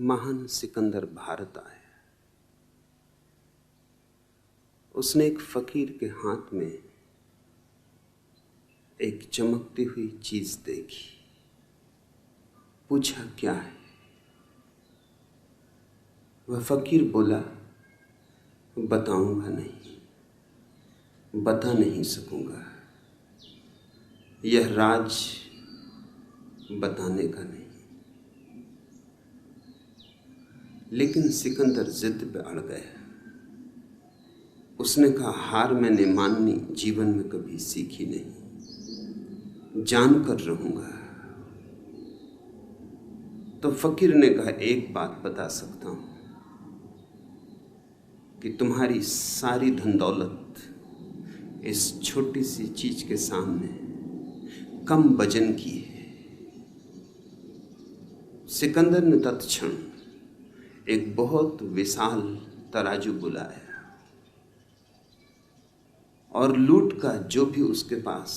महान सिकंदर भारत आया। उसने एक फकीर के हाथ में एक चमकती हुई चीज देखी। पूछा, क्या है? वह फकीर बोला, बताऊंगा नहीं, बता नहीं सकूंगा। यह राज बताने का नहीं। लेकिन सिकंदर जिद पे अड़ गया। उसने कहा, हार मैंने माननी जीवन में कभी सीखी नहीं, जान कर रहूंगा। तो फकीर ने कहा, एक बात बता सकता हूं कि तुम्हारी सारी धन दौलत इस छोटी सी चीज के सामने कम वजन की है। सिकंदर ने तत्क्षण एक बहुत विशाल तराजू बुलाया और लूट का जो भी उसके पास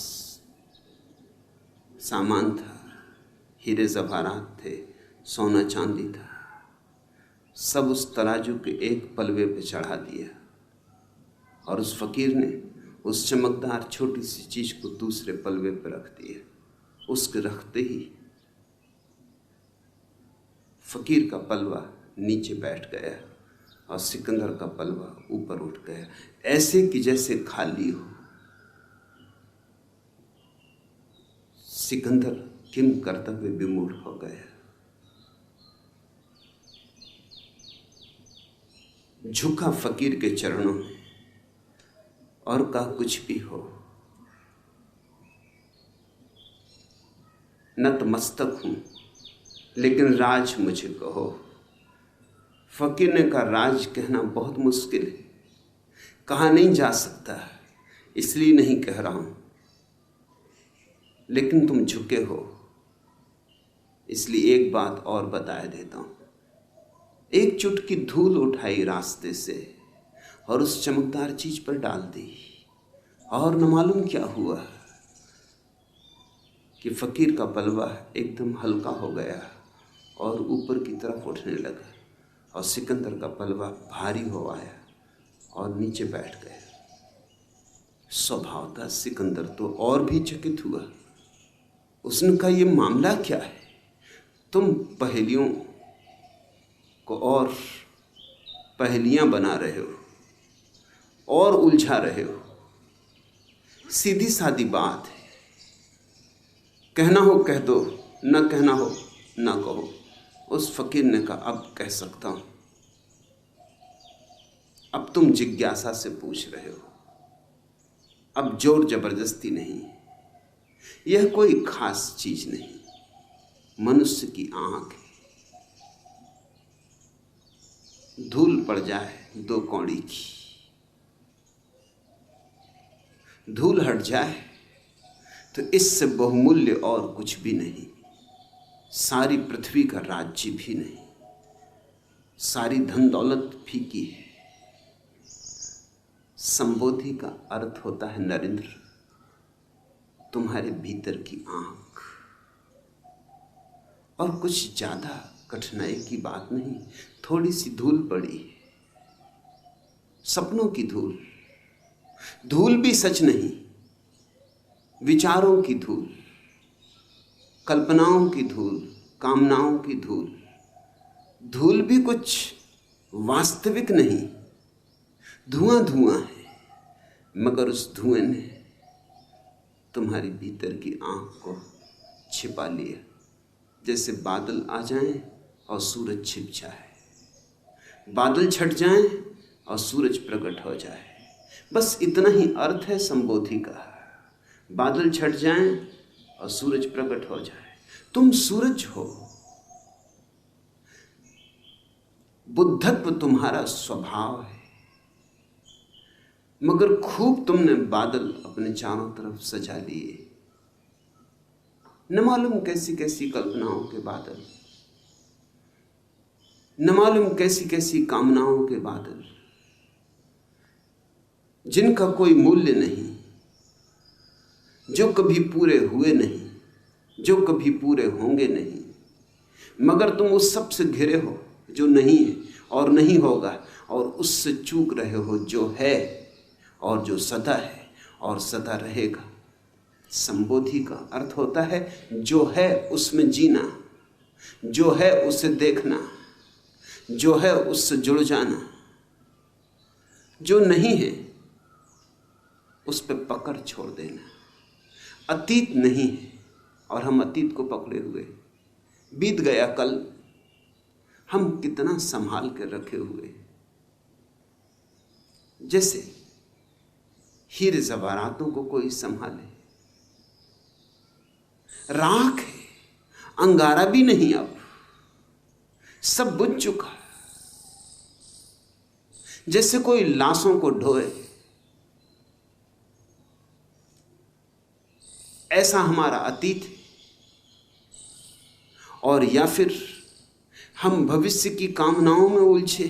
सामान था, हीरे जवाहरात थे, सोना चांदी था, सब उस तराजू के एक पलवे पे चढ़ा दिया। और उस फकीर ने उस चमकदार छोटी सी चीज को दूसरे पलवे पर रख दिया। उसके रखते ही फकीर का पलवा नीचे बैठ गया और सिकंदर का पलवा ऊपर उठ गया, ऐसे कि जैसे खाली हो। सिकंदर किम कर्तव्य विमूढ़ हो गया। झुका फकीर के चरणों में और कहा, कुछ भी हो, नतमस्तक हूं, लेकिन राज मुझे कहो। फकीर ने कहा, राज कहना बहुत मुश्किल है, कहा नहीं जा सकता, इसलिए नहीं कह रहा हूं। लेकिन तुम झुके हो, इसलिए एक बात और बताया देता हूं। एक चुटकी धूल उठाई रास्ते से और उस चमकदार चीज पर डाल दी, और न मालूम क्या हुआ कि फकीर का पलवा एकदम हल्का हो गया और ऊपर की तरफ उठने लगा, और सिकंदर का पलवा भारी हो आया और नीचे बैठ गया। स्वभाव था सिकंदर तो और भी चकित हुआ। उसने कहा, यह मामला क्या है? तुम पहेलियों को और पहेलियां बना रहे हो और उलझा रहे हो। सीधी सादी बात है, कहना हो कह दो, न कहना हो न कहो। उस फकीर ने कहा, अब कह सकता हूं। अब तुम जिज्ञासा से पूछ रहे हो, अब जोर जबरदस्ती नहीं। यह कोई खास चीज नहीं, मनुष्य की आंख है। धूल पड़ जाए 2 कौड़ी की, धूल हट जाए तो इससे बहुमूल्य और कुछ भी नहीं। सारी पृथ्वी का राज्य भी नहीं, सारी धन दौलत फीकी है। संबोधि का अर्थ होता है नरेंद्र, तुम्हारे भीतर की आंख। और कुछ ज्यादा कठिनाई की बात नहीं, थोड़ी सी धूल पड़ी, सपनों की धूल। धूल भी सच नहीं, विचारों की धूल, कल्पनाओं की धूल, कामनाओं की धूल। धूल भी कुछ वास्तविक नहीं, धुआं धुआं है, मगर उस धुएं ने तुम्हारी भीतर की आंख को छिपा लिया। जैसे बादल आ जाएं और सूरज छिप जाए, बादल छट जाएं और सूरज प्रकट हो जाए। बस इतना ही अर्थ है संबोधि का। बादल छट जाएं और सूरज प्रकट हो जाए। तुम सूरज हो, बुद्धत्व तुम्हारा स्वभाव है, मगर खूब तुमने बादल अपने चारों तरफ सजा लिए। न मालूम कैसी कैसी कल्पनाओं के बादल, न मालूम कैसी कैसी कामनाओं के बादल, जिनका कोई मूल्य नहीं, जो कभी पूरे हुए नहीं, जो कभी पूरे होंगे नहीं, मगर तुम उस सब से घिरे हो जो नहीं है और नहीं होगा, और उससे चूक रहे हो जो है और जो सदा है और सदा रहेगा। संबोधि का अर्थ होता है जो है उसमें जीना, जो है उसे देखना, जो है उससे जुड़ जाना। जो नहीं है उस पे पकड़ छोड़ देना। अतीत नहीं है और हम अतीत को पकड़े हुए। बीत गया कल, हम कितना संभाल कर रखे हुए, जैसे हीरे जवाहरातों को कोई संभाले। राख है, अंगारा भी नहीं, अब सब बुझ चुका। जैसे कोई लाशों को ढोए, ऐसा हमारा अतीत है। और या फिर हम भविष्य की कामनाओं में उलझे,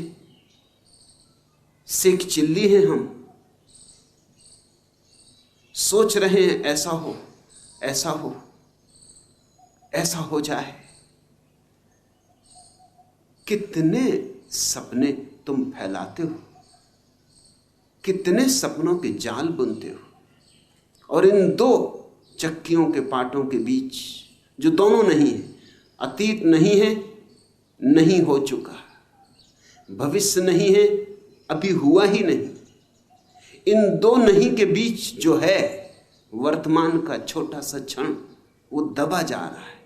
सेक चिल्ली हैं हम, सोच रहे हैं ऐसा हो, ऐसा हो, ऐसा हो जाए। कितने सपने तुम फैलाते हो, कितने सपनों के जाल बुनते हो, और इन दो चक्कियों के पाटों के बीच जो दोनों नहीं है, अतीत नहीं है, नहीं हो चुका, भविष्य नहीं है, अभी हुआ ही नहीं, इन दो नहीं के बीच जो है वर्तमान का छोटा सा क्षण, वो दबा जा रहा है।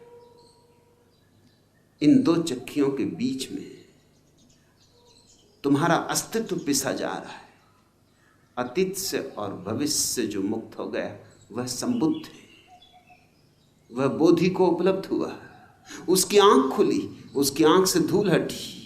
इन दो चक्कियों के बीच में तुम्हारा अस्तित्व पिसा जा रहा है। अतीत से और भविष्य से जो मुक्त हो गया वह संबुद्ध है, वह बोधि को उपलब्ध हुआ, उसकी आंख खुली, उसकी आंख से धूल हटी।